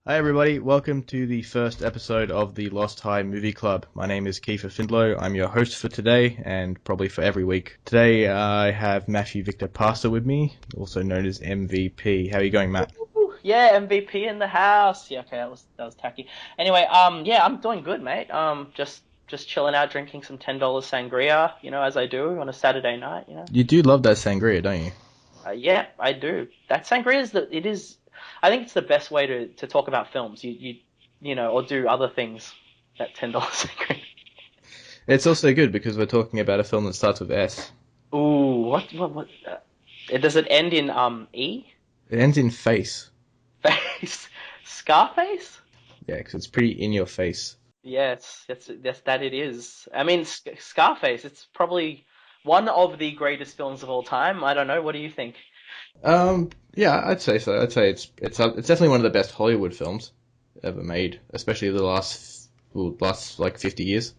Hi everybody, welcome to the first episode of the Lost High Movie Club. My name is Kiefer MVP. I'm your host for today and probably for every week. Today I have Matthew Victor Pastor with me, also known as MVP. How are you going, Matt? Yeah, MVP in the house. Yeah, okay, that was tacky. Anyway, yeah, I'm doing good, mate. Just chilling out, drinking some $10 sangria, as I do on a Saturday night. You do love that sangria, don't you? Yeah, I do. That sangria is. I think it's the best way to talk about films. Or do other things. That $10 sangria. It's also good because we're talking about a film that starts with S. Ooh, what? Does it end in E? It ends in face. Face? Scarface? Yeah, because it's pretty in your face. Yes, yes, that it is. I mean, Scarface, it's probably one of the greatest films of all time. I don't know. What do you think? Yeah, I'd say so. I'd say it's definitely one of the best Hollywood films ever made, especially the last like 50 years.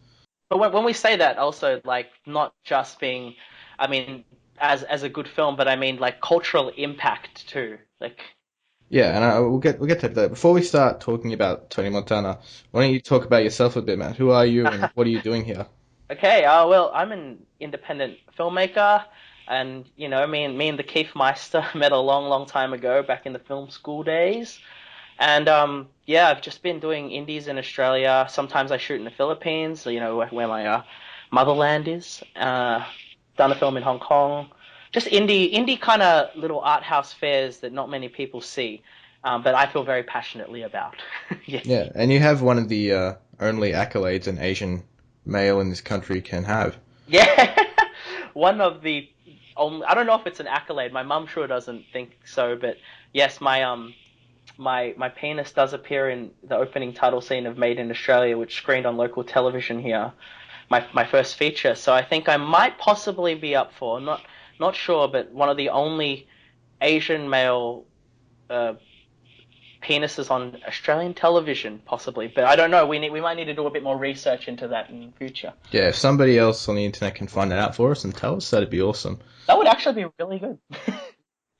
But when we say that, also like not just being, I mean, as a good film, but I mean like cultural impact too. Like, Yeah, and we'll get to that. Before we start talking about Tony Montana, why don't you talk about yourself a bit, man? Who are you and what are you doing here? okay, well, I'm an independent filmmaker, and me and the Keith Meister met a long, long time ago, back in the film school days. And yeah, I've just been doing indies in Australia. Sometimes I shoot in the Philippines, where my motherland is. Done a film in Hong Kong. Just indie kind of little art house fairs that not many people see, but I feel very passionately about. Yeah. Yeah, and you have one of the only accolades an Asian male in this country can have. Yeah. One of the only, I don't know if it's an accolade. My mum sure doesn't think so, but yes, my penis does appear in the opening title scene of Made in Australia, which screened on local television here. My first feature. So I think I might possibly be up for, not sure, but one of the only Asian male uh, penises on Australian television, possibly. But I don't know. We might need to do a bit more research into that in the future. Yeah, if somebody else on the internet can find that out for us and tell us, that'd be awesome. That would actually be really good.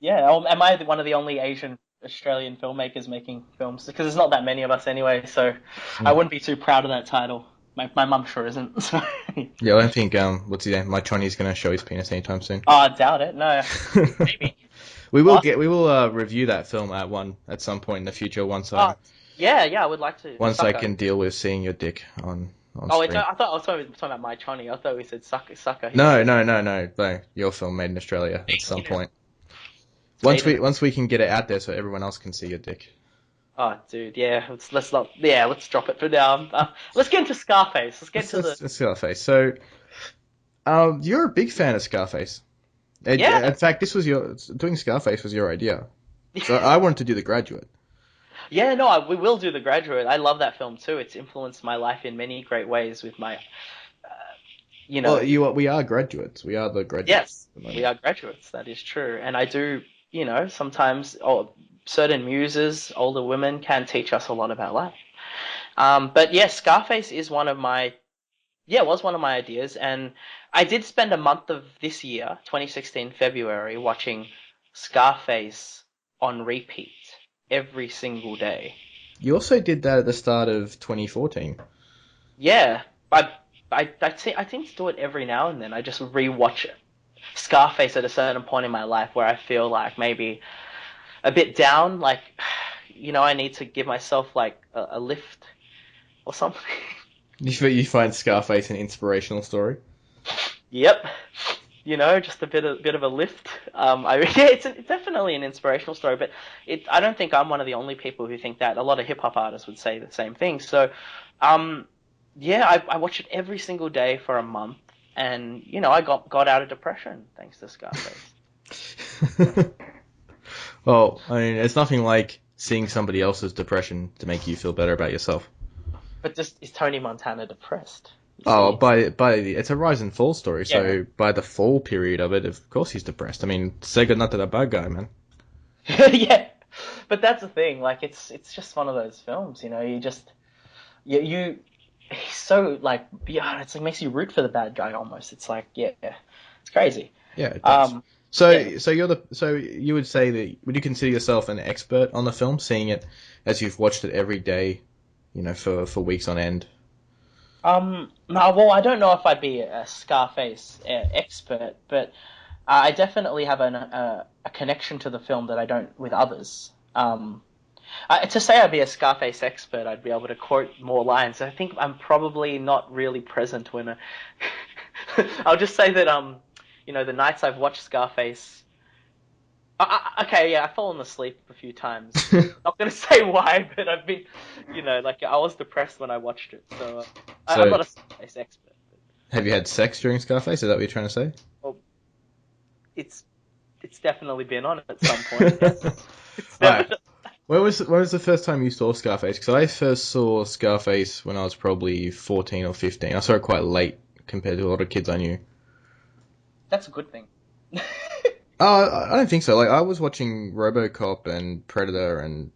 Yeah. Am I one of the only Asian Australian filmmakers making films? Because there's not that many of us anyway, so I Mm. wouldn't be too proud of that title. My mum sure isn't. So. Yeah, I don't think what's his name? My Chinese gonna show his penis anytime soon. Oh, I doubt it. No, maybe. Last. We will review that film at some point in the future Oh, yeah, yeah. I would like to. once I Sucker. can deal with seeing your dick on Oh, wait. screen. I thought I was talking about my Johnny. I thought we said sucker, sucker. No. Your film made in Australia at some Yeah. point. Made in. Once we can get it out there so everyone else can see your dick. Oh, dude. Yeah. Let's not. Yeah. Let's drop it for now. Let's get into Scarface. Let's get to the. Let's Scarface. So, you're a big fan of Scarface. Yeah. In fact, doing Scarface was your idea. So I wanted to do The Graduate. Yeah, no, we will do The Graduate. I love that film too. It's influenced my life in many great ways with my, you Well, know, we are graduates. We are the graduates yes, at the we moment. are graduates. That is true. And I do, sometimes certain muses, older women can teach us a lot about life. But yes, Scarface is was one of my ideas. And I did spend a month of this year, 2016 February, watching Scarface on repeat every single day. You also did that at the start of 2014. Yeah, I tend to do it every now and then. I just rewatch it. Scarface at a certain point in my life where I feel like maybe a bit down, like I need to give myself like a lift or something. You find Scarface an inspirational story? Yep, just a bit of a lift. Yeah, it's definitely an inspirational story, but I don't think I'm one of the only people who think that. A lot of hip hop artists would say the same thing. So, um, yeah, I watch it every single day for a month, and I got out of depression thanks to Scarface. Well, I mean, it's nothing like seeing somebody else's depression to make you feel better about yourself. But just is Tony Montana depressed? You Oh, see? it's a rise and fall story. Yeah. So by the fall period of it, of course he's depressed. I mean, say goodnight to that bad guy, man. Yeah. But that's the thing. Like it's just one of those films. You just you he's so like yeah. It's like makes you root for the bad guy almost. It's like yeah, it's crazy. Yeah, it does. Um. Yeah. So you would say that, would you consider yourself an expert on the film, seeing it as you've watched it every day, for weeks on end? No, well, I don't know if I'd be a Scarface expert, but I definitely have a connection to the film that I don't with others. To say I'd be a Scarface expert, I'd be able to quote more lines. I think I'm probably not really present when I'll just say that the nights I've watched Scarface. Okay, yeah, I've fallen asleep a few times. Not gonna say why, but I've been, like I was depressed when I watched it. So I'm So not a Scarface expert. have you had sex during Scarface? Is that what you're trying to say? Well, it's it's definitely been on at some point. Yes, it's All right. definitely. When was the first time you saw Scarface? Because I first saw Scarface when I was probably 14 or 15. I saw it quite late compared to a lot of kids I knew. That's a good thing. I don't think so. Like, I was watching RoboCop and Predator and,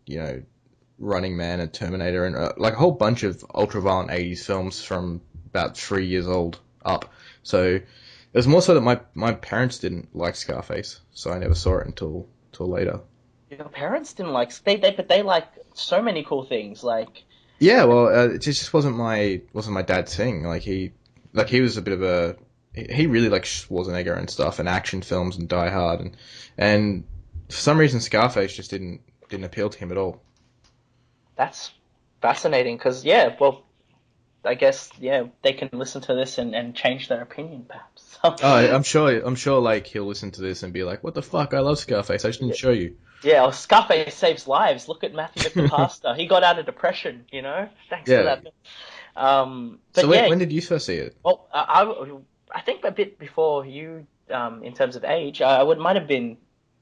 Running Man and Terminator and like a whole bunch of ultra-violent 80s films from about 3 years old up. So it was more so that my parents didn't like Scarface, so I never saw it until later. Your parents didn't like but they like so many cool things. Like, Yeah, well, it just wasn't my dad's thing. Like he was a bit of a he really liked Schwarzenegger and stuff and action films and Die Hard and for some reason Scarface just didn't appeal to him at all. that's fascinating because yeah, well, I guess yeah, they can listen to this and change their opinion perhaps. Oh, I'm sure like he'll listen to this and be like, "What the fuck? I love Scarface. I just didn't Yeah, show you." yeah. Well, Scarface saves lives. Look at Matthew Victor Pasta. He got out of depression, thanks to Yeah. that. So But when yeah, when did you first see it? well, I think a bit before you, in terms of age, I would might have been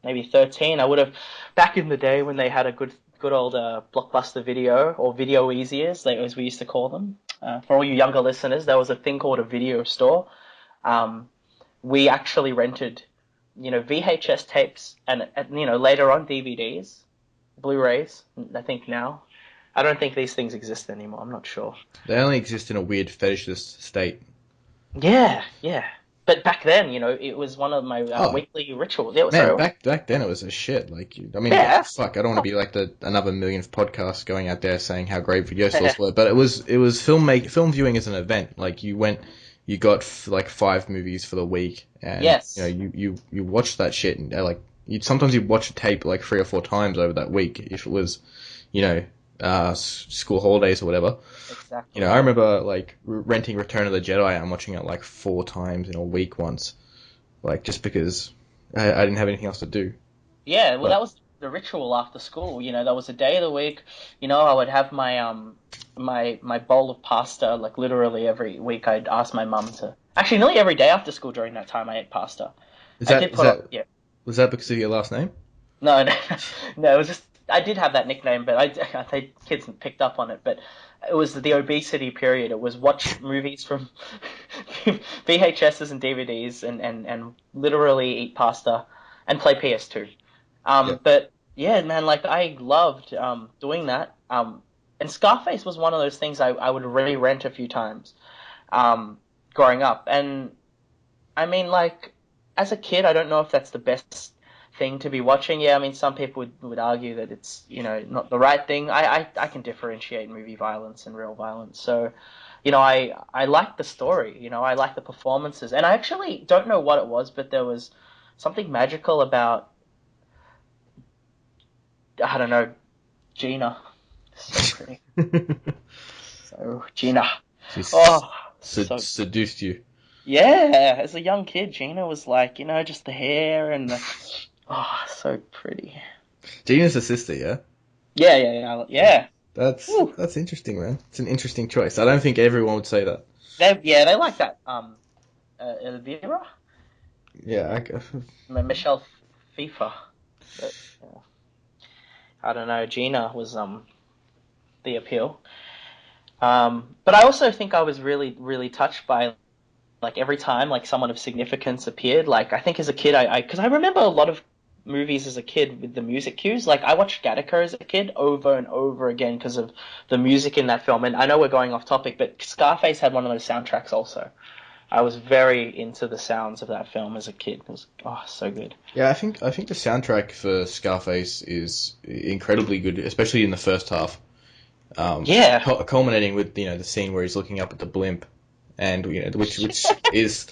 maybe 13. I would have back in the day when they had a good old Blockbuster Video or Video Easiers, like, as we used to call them. For all you younger listeners, there was a thing called a video store. Um, we actually rented, VHS tapes and later on DVDs, Blu-rays. I think now. I don't think these things exist anymore. I'm not sure. They only exist in a weird fetishist state. Yeah, yeah. But back then, it was one of my Oh, weekly rituals. Yeah, man, sorry. back then it was a shit. Like, I mean, Yeah. fuck, I don't want to be like the another millionth podcast going out there saying how great video stores were, but it was film viewing as an event. Like, you got like 5 movies for the week, and Yes. you watched that shit, and like sometimes you'd watch a tape like 3 or 4 times over that week if it was, you know, school holidays or whatever. Exactly. I remember like renting Return of the Jedi and watching it like 4 times in a week once, like just because I didn't have anything else to do. Yeah, well, But that was the ritual after school. That was a day of the week. I would have my bowl of pasta, like literally every week. I'd ask my mum to. Actually, nearly every day after school during that time, I ate pasta. is I that did is put on, that yeah. was that because of your last name? No, no, no. It was just I did have that nickname, but I think kids picked up on it. But it was the obesity period. It was watch movies from VHSs and DVDs, and literally eat pasta and play PS2. Yeah. But yeah, man, like I loved doing that. And Scarface was one of those things I would re-rent a few times growing up. And I mean, like, as a kid, I don't know if that's the best thing to be watching. Yeah, I mean, some people would argue that it's, not the right thing. I can differentiate movie violence and real violence. So, I like the story, I like the performances. And I actually don't know what it was, but there was something magical about, I don't know, Gina. So pretty. So, Gina. She's Oh, so seduced you. yeah, as a young kid, Gina was like, just the hair and the so pretty. Gina's a sister, yeah. Yeah, yeah, yeah, yeah. That's Woo. that's interesting, man. It's an interesting choice. I don't think everyone would say that. They like that. Elvira, Yeah, Michelle Pfeiffer. But I don't know. Gina was the appeal. But I also think I was really, really touched by like every time like someone of significance appeared. Like I think as a kid, because I remember a lot of movies as a kid with the music cues. Like I watched Gattaca as a kid over and over again because of the music in that film. And I know we're going off topic, but Scarface had one of those soundtracks also. I was very into the sounds of that film as a kid. It was so good. Yeah, I think the soundtrack for Scarface is incredibly good, especially in the first half. Yeah, Culminating with the scene where he's looking up at the blimp, and which is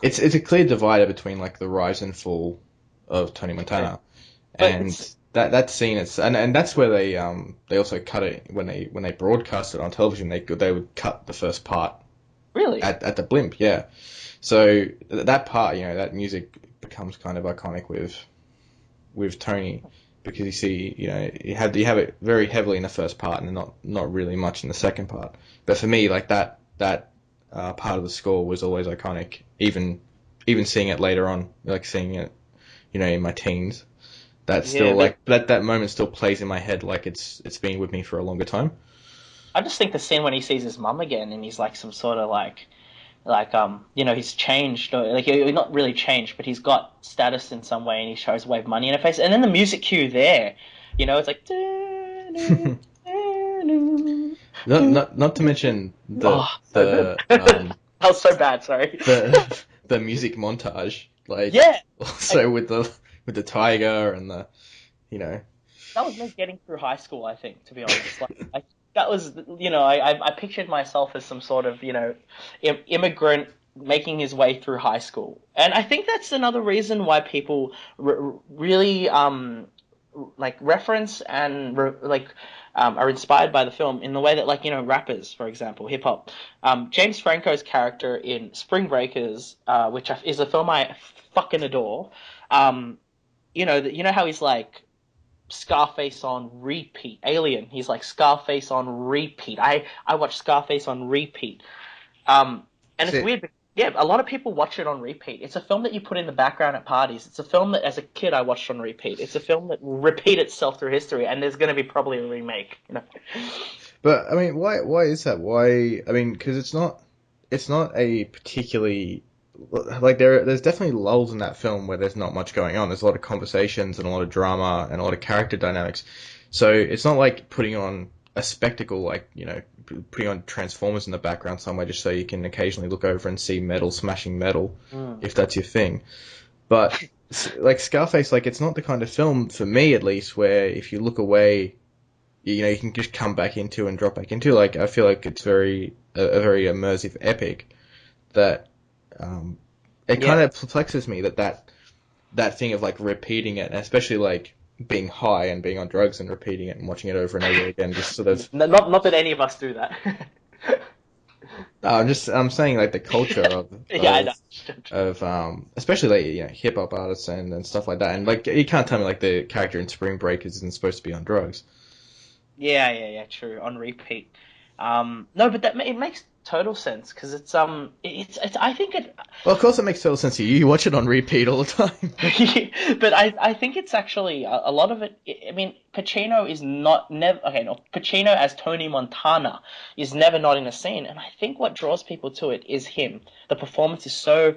it's a clear divider between like the rise and fall of Tony Montana, but and that scene and that's where they also cut it when they broadcast it on television. They would cut the first part really, at the blimp, yeah. So that part, that music becomes kind of iconic with Tony, because you see, you have it very heavily in the first part and not really much in the second part. But for me, like that part of the score was always iconic, even seeing it later on, like seeing it, in my teens. That's still like that moment still plays in my head like it's been with me for a longer time. I just think the scene when he sees his mum again and he's like some sort of like he's changed, or like he's not really changed, but he's got status in some way, and he shows a wave money in her face, and then the music cue there, it's like. Not to mention the that was so bad. Sorry. the music montage, like yeah, also with the tiger and the. That was me getting through high school, I think, to be honest. That was, I pictured myself as some sort of, immigrant making his way through high school. And I think that's another reason why people really, reference and, are inspired by the film in the way that, rappers, for example, hip hop. James Franco's character in Spring Breakers, which is a film I fucking adore, you know how he's like, Scarface on repeat. Alien. He's like Scarface on repeat. I watch Scarface on repeat. And it's weird. But yeah, a lot of people watch it on repeat. It's a film that you put in the background at parties. It's a film that, as a kid, I watched on repeat. It's a film that will repeat itself through history, and there's going to be probably a remake. But I mean, why is that? Why? I mean, because it's not a particularly. Like there's definitely lulls in that film where there's not much going on. There's a lot of conversations and a lot of drama and a lot of character dynamics. So it's not like putting on a spectacle, like putting on Transformers in the background somewhere just so you can occasionally look over and see metal smashing metal, if that's your thing. But like Scarface, like it's not the kind of film, for me at least, where if you look away, you can just come back into and drop back into. Like I feel like it's a very immersive epic that. It kind of perplexes me that thing of like repeating it, and especially like being high and being on drugs and repeating it and watching it over and over again, just sort of. Not that any of us do that. I'm saying like the culture of I know. of especially like hip hop artists and stuff like that, and like you can't tell me like the character in Spring Breakers isn't supposed to be on drugs. Yeah, true. On repeat. No, but it makes total sense because it's I think it. Well, of course it makes total sense to you. You watch it on repeat all the time. But I think it's actually a lot of it. I mean, Pacino is never. Okay, no, Pacino as Tony Montana is never not in a scene, and I think what draws people to it is him. The performance is so.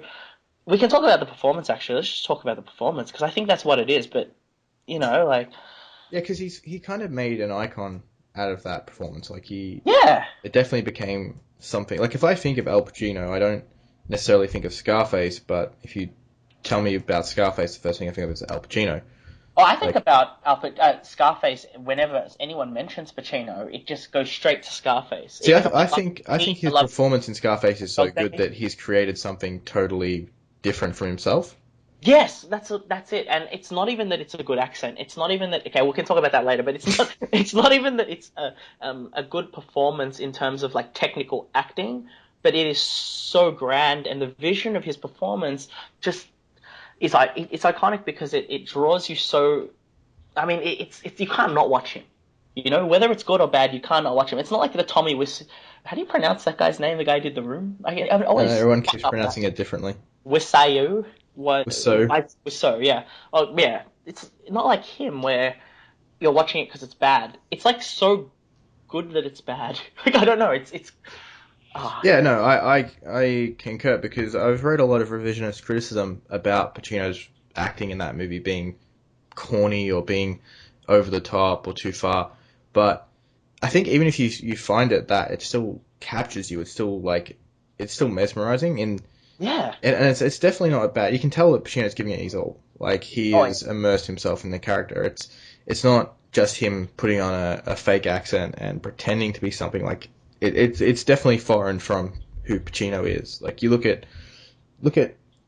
We can talk about the performance actually. Let's just talk about the performance because I think that's what it is. But yeah, because he kind of made an icon out of that performance. Like it definitely became something. Like if I think of Al Pacino, I don't necessarily think of Scarface, but if you tell me about Scarface, the first thing I think of is Al Pacino. Oh, I think about Scarface whenever anyone mentions Pacino, it just goes straight to Scarface. See, I think his performance in Scarface is so good that he's created something totally different for himself. Yes, that's it, and it's not even that it's a good accent. It's not even that. Okay, we can talk about that later. But it's not. It's not even that it's a good performance in terms of like technical acting. But it is so grand, and the vision of his performance just is like it's iconic because it draws you so. I mean, it's you can't not watch him. Whether it's good or bad, you can't not watch him. It's not like the Tommy How do you pronounce that guy's name? The guy who did The Room. Everyone keeps pronouncing it differently. Wiseau. Wiseau, yeah. Oh, yeah. It's not like him where you're watching it because it's bad. It's like so good that it's bad. Like I don't know. It's. Oh. Yeah, no, I concur because I've read a lot of revisionist criticism about Pacino's acting in that movie being corny or being over the top or too far. But I think even if you find it that it still captures you, it's still mesmerizing. Yeah. And it's definitely not bad. You can tell that Pacino's giving it his all. Like, he Oh, has immersed himself in the character. It's not just him putting on a fake accent and pretending to be something. Like, it's definitely foreign from who Pacino is. Like, you look at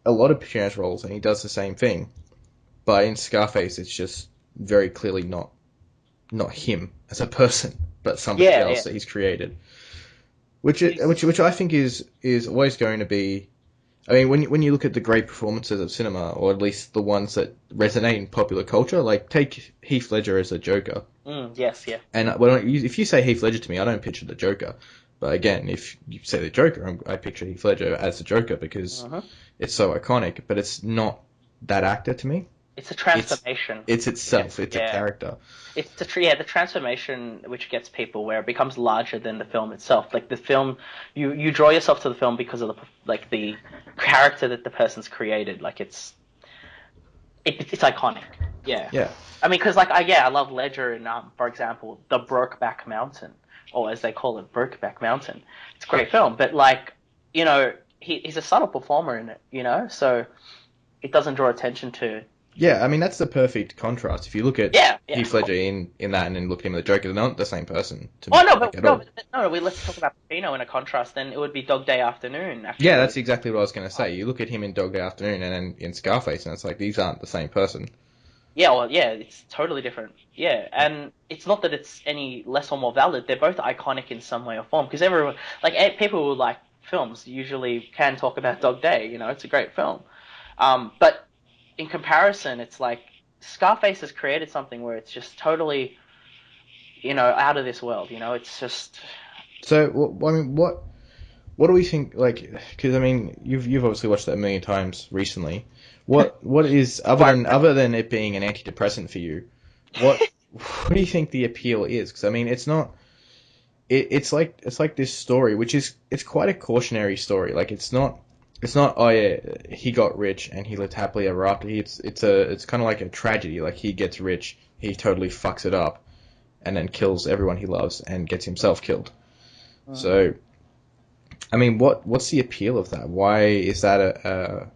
a lot of Pacino's roles, and he does the same thing. But in Scarface, it's just very clearly not him as a person, but somebody yeah, else yeah. that he's created. Which He's- which I think is always going to be. I mean, when you look at the great performances of cinema, or at least the ones that resonate in popular culture, like take Heath Ledger as a Joker. yes, yeah. And if you say Heath Ledger to me, I don't picture the Joker. But again, if you say the Joker, I picture Heath Ledger as the Joker because Uh-huh. it's so iconic. But it's not that actor to me. It's a It's transformation. it's itself. It's a Yeah. character. It's the transformation which gets people where it becomes larger than the film itself. Like the film, you draw yourself to the film because of the character that the person's created. Like it's iconic. Yeah. Yeah. I mean, because I love Ledger in for example, The Brokeback Mountain, or as they call it, Brokeback Mountain. It's a great film, but he's a subtle performer in it. So it doesn't draw attention to. Yeah, I mean that's the perfect contrast. If you look at Yeah, yeah. Heath Ledger in that, and then look at him as the Joker, they're not the same person to me. Oh no, like, but at all. let's talk about Pacino in a contrast. Then it would be Dog Day Afternoon. Actually. Yeah, that's exactly what I was going to say. You look at him in Dog Day Afternoon and then in Scarface, and it's like these aren't the same person. Yeah, well, yeah, it's totally different. Yeah, and it's not that it's any less or more valid. They're both iconic in some way or form. Because everyone, people who like films usually can talk about Dog Day. It's a great film. But in comparison, it's like Scarface has created something where it's just totally, out of this world. It's just. So, I mean, what do we think? Like, because I mean, you've obviously watched that a million times recently. What is other than it being an antidepressant for you? What what do you think the appeal is? Because I mean, it's not. It's like this story, which is it's quite a cautionary story. Like it's not oh yeah, he got rich and he lived happily ever after. It's kind of like a tragedy. Like he gets rich, he totally fucks it up, and then kills everyone he loves and gets himself killed. So, I mean, what's the appeal of that? Why is that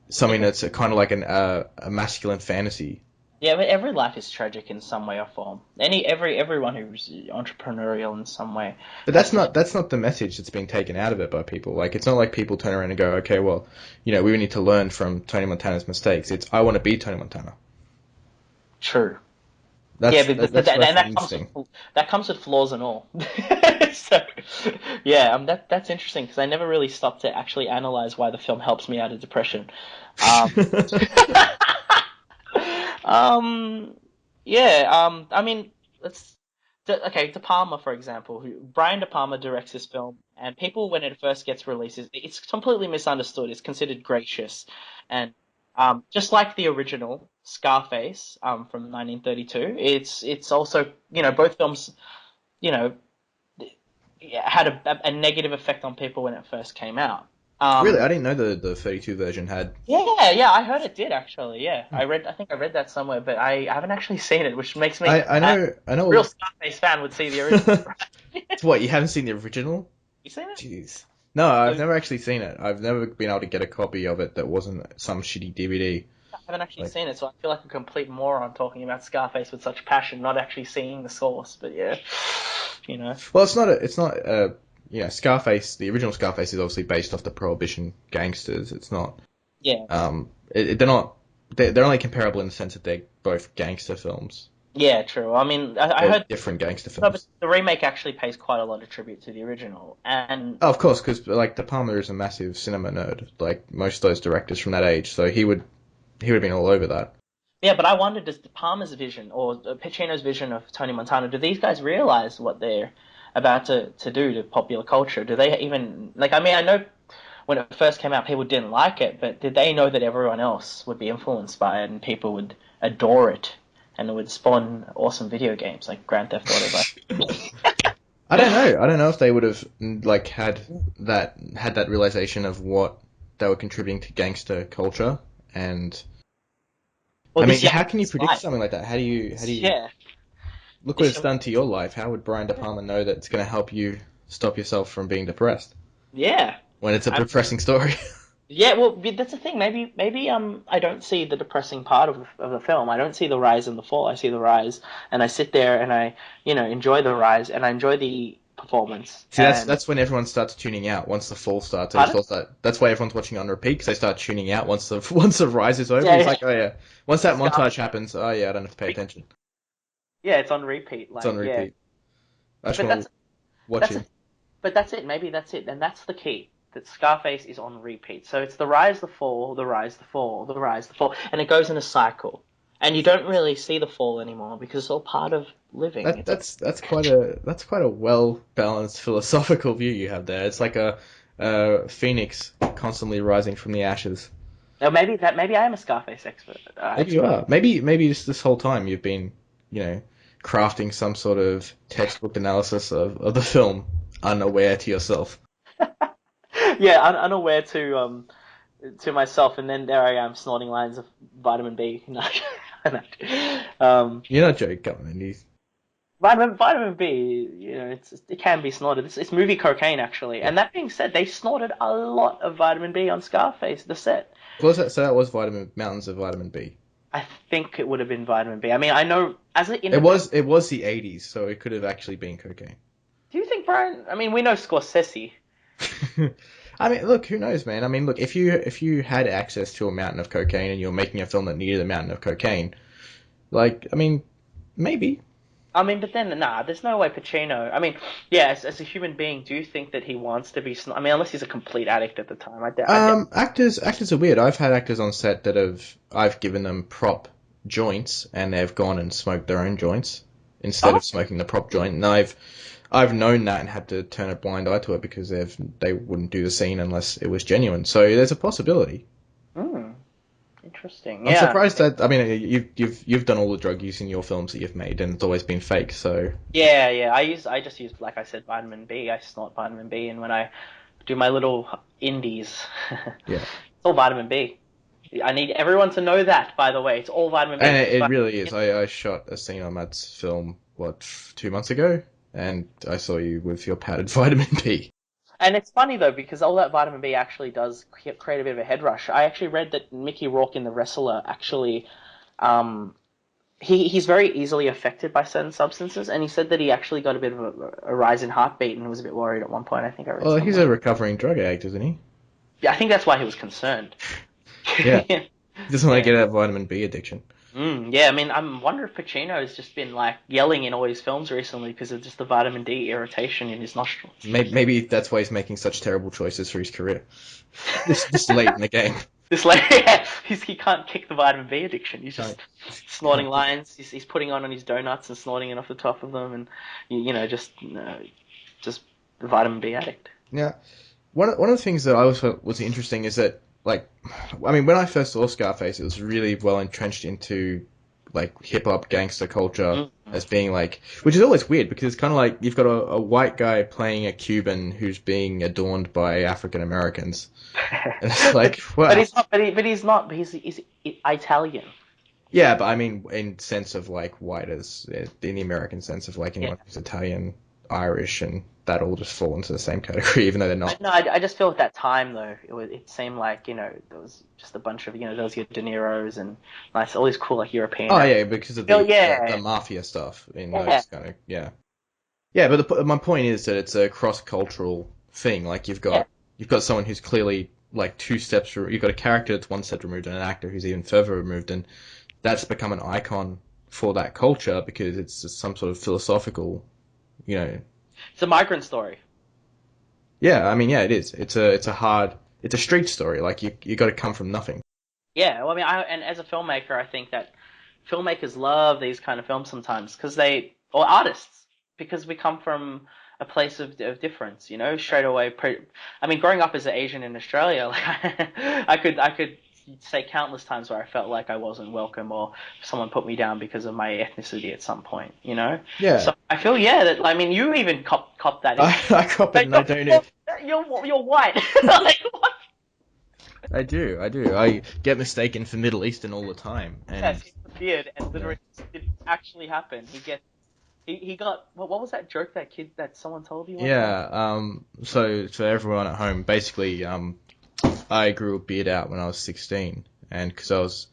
something that's kind of like a masculine fantasy? Yeah, but every life is tragic in some way or form. Everyone who's entrepreneurial in some way. But that's not the message that's being taken out of it by people. Like it's not like people turn around and go, okay, well, we need to learn from Tony Montana's mistakes. It's I want to be Tony Montana. True. That's that comes with flaws and all. So, yeah, that's interesting because I never really stopped to actually analyze why the film helps me out of depression. I mean, De Palma, for example, Brian De Palma directs this film, and people, when it first gets released, it's completely misunderstood. It's considered gracious, and just like the original Scarface from 1932, it's also both films had a negative effect on people when it first came out. Really, I didn't know the 32 version had. Yeah, I heard it did actually. Yeah, I think I read that somewhere, but I haven't actually seen it, which makes me. I know. A real Scarface fan would see the original. What, you haven't seen the original? You seen it? Jeez. No, I've never actually seen it. I've never been able to get a copy of it that wasn't some shitty DVD. I haven't actually seen it, so I feel like a complete moron talking about Scarface with such passion, not actually seeing the source. But yeah, Well, it's not Scarface. The original Scarface is obviously based off the Prohibition gangsters. It's not. Yeah. They're not. They're only comparable in the sense that they're both gangster films. Yeah, true. I mean, I heard different gangster films. No, but the remake actually pays quite a lot of tribute to the original, and of course, because like De Palma is a massive cinema nerd, like most of those directors from that age, so he would have been all over that. Yeah, but I wonder, does De Palma's vision or Pacino's vision of Tony Montana, do these guys realize what they're about to do to popular culture? Do they even I mean, I know when it first came out, people didn't like it, but did they know that everyone else would be influenced by it and people would adore it? And it would spawn awesome video games like Grand Theft Auto. I don't know. I don't know if they would have had that realization of what they were contributing to gangster culture. And I mean, how can you predict something like that? How do you? Yeah. Look what it's done to your life. How would Brian De Palma know that it's going to help you stop yourself from being depressed? Yeah. When it's a depressing story. Yeah, well, that's the thing. Maybe I don't see the depressing part of the film. I don't see the rise and the fall. I see the rise, and I sit there and I, enjoy the rise and I enjoy the performance. See, that's And that's when everyone starts tuning out once the fall starts. I just pardon? thought that's why everyone's watching on repeat because they start tuning out once the once the rise is over. Yeah, It's yeah. like, oh yeah, once that Scarf. montage happens, oh yeah, I don't have to pay attention. Yeah, it's on repeat. It's on Like, yeah, repeat. I just but want to watch that's him. a, but that's it. Maybe that's it, and that's the key. That Scarface is on repeat. So it's the rise, the fall, the rise, the fall, the rise, the fall, and it goes in a cycle. And you don't really see the fall anymore because it's all part of living. That's quite a well balanced philosophical view you have there. It's like a phoenix constantly rising from the ashes. Now maybe I am a Scarface expert. Maybe you are. Maybe just this whole time you've been, you know, crafting some sort of textbook analysis of the film, unaware to yourself. Yeah, unaware to myself, and then there I am snorting lines of vitamin B. No, no. You're not joking, come on, Vitamin B, it can be snorted. It's movie cocaine actually. yeah. And that being said, they snorted a lot of vitamin B on Scarface, the set. What was that? So that was vitamin mountains of vitamin B. I think it would have been vitamin B. I mean, I know as an It independent. was it was the 80s, so it could have actually been cocaine. Do you think, Brian? I mean, we know Scorsese. I mean, look, who knows, man? I mean, look, if you had access to a mountain of cocaine and you're making a film that needed a mountain of cocaine, like, I mean, maybe. I mean, but then, nah, there's no way Pacino. I mean, yeah, as a human being, do you think that he wants to be? I mean, unless he's a complete addict at the time. Actors are weird. I've had actors on set that I've given them prop joints and they've gone and smoked their own joints instead Oh, of smoking the prop joint. And I've known that and had to turn a blind eye to it because they wouldn't do the scene unless it was genuine. So there's a possibility. hmm, interesting. I'm Yeah, surprised that I mean you've done all the drug use in your films that you've made and it's always been fake. So yeah. I just use, like I said, vitamin B. I snort vitamin B, and when I do my little indies, yeah, it's all vitamin B. I need everyone to know that. By the way, it's all vitamin B. and it really is. I shot a scene on that film 2 months ago, and I saw you with your powdered vitamin B. And it's funny though because all that vitamin B actually does create a bit of a head rush. I actually read that Mickey Rourke in The Wrestler actually, um, he's very easily affected by certain substances, and he said that he actually got a bit of a rise in heartbeat and was a bit worried at one point. I think I read Well, he's somewhere. a recovering drug addict, isn't he? Yeah, I think that's why he was concerned. Yeah, he doesn't want to Yeah. get that vitamin B addiction. Yeah, I mean, I'm wonder if Pacino has just been like yelling in all his films recently because of just the vitamin D irritation in his nostrils. Maybe that's why he's making such terrible choices for his career. This late in the game. This like, yeah, he can't kick the vitamin B addiction. He's Can't, just snorting can't. lines. He's putting on his donuts and snorting it off the top of them, and just the vitamin B addict. Yeah. One of the things that I always thought was interesting is that, like, I mean, when I first saw Scarface, it was really well entrenched into, like, hip-hop gangster culture Mm. as being, like, which is always weird because it's kind of like you've got a white guy playing a Cuban who's being adorned by African Americans. And it's like, But wow. he's not. But he's not. But he's Italian. Yeah, but I mean, in sense of, like, white as, in the American sense of, like, Yeah. anyone who's Italian, Irish, and that all just fall into the same category, even though they're not. No, I just feel at that time though, it seemed like there was just a bunch of there was your De Niro's and nice, all these cool like European. Oh yeah, because of Oh the yeah, mafia stuff in yeah, those kind of yeah. But my point is that it's a cross cultural thing. Like yeah. you've got someone who's clearly like two steps. You've got a character that's one step removed and an actor who's even further removed, and that's become an icon for that culture because it's just some sort of philosophical, you know. It's a migrant story. Yeah, I mean, yeah, it is. It's a street story. Like you got to come from nothing. Yeah, well, I mean, and as a filmmaker, I think that filmmakers love these kind of films sometimes or artists, because we come from a place of difference, straight away. I mean, growing up as an Asian in Australia, like, I could say countless times where I felt like I wasn't welcome or someone put me down because of my ethnicity at some point. Yeah, So I feel, yeah, that, I mean, you even cop that in. I cop it Like, and I don't know. you're white. Like, what? I do. I get mistaken for Middle Eastern all the time, and Yes, he disappeared, and yeah. literally it actually happened. He got what was that joke that kid that someone told you one time? Yeah. So for everyone at home, basically, I grew a beard out when I was 16, and because I was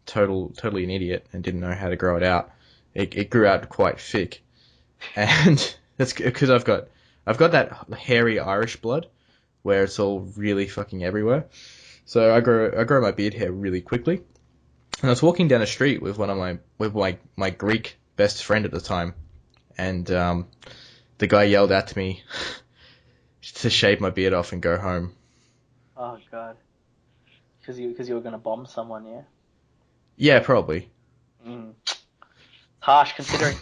totally an idiot and didn't know how to grow it out, it grew out quite thick, and that's because I've got that hairy Irish blood where it's all really fucking everywhere. So I grow my beard hair really quickly. And I was walking down the street with my Greek best friend at the time, and the guy yelled at me to shave my beard off and go home. Oh god, because you were gonna bomb someone, yeah. Yeah, probably. Harsh, considering.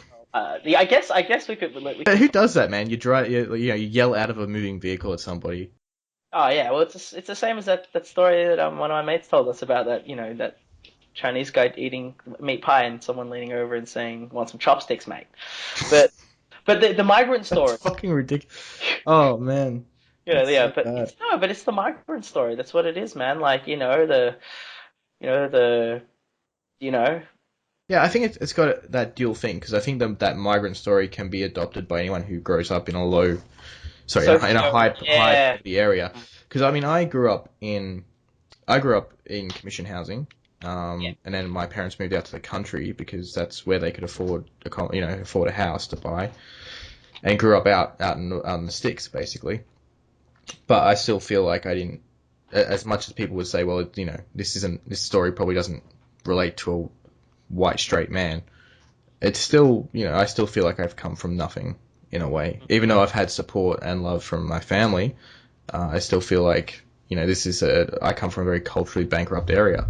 Yeah, I guess we could. But who does that, man? You yell out of a moving vehicle at somebody. Oh yeah, well it's the same as that story that one of my mates told us about that that Chinese guy eating meat pie and someone leaning over and saying, "Want some chopsticks, mate?" But the migrant story. That's fucking ridiculous. Oh man. Yeah, So but bad. it's the migrant story. That's what it is, man. Like Yeah, I think it's got that dual thing because I think that migrant story can be adopted by anyone who grows up in a high poverty area. Because I mean, I grew up in commission housing, and then my parents moved out to the country because that's where they could afford a house to buy, and grew up out in the sticks basically. But I still feel like I didn't, as much as people would say, well, this story probably doesn't relate to a white straight man. It's still, I still feel like I've come from nothing in a way. Even though I've had support and love from my family, I still feel like, I come from a very culturally bankrupt area.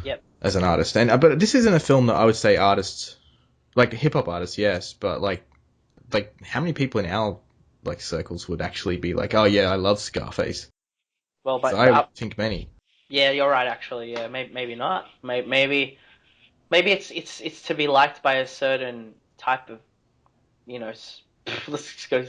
Yep. As an artist. But this isn't a film that I would say artists, like hip hop artists, yes, but like how many people in our circles would actually be like, oh yeah, I love Scarface. Well, but I don't think many. Yeah, you're right. Actually, yeah, maybe not. Maybe it's to be liked by a certain type of, let's just go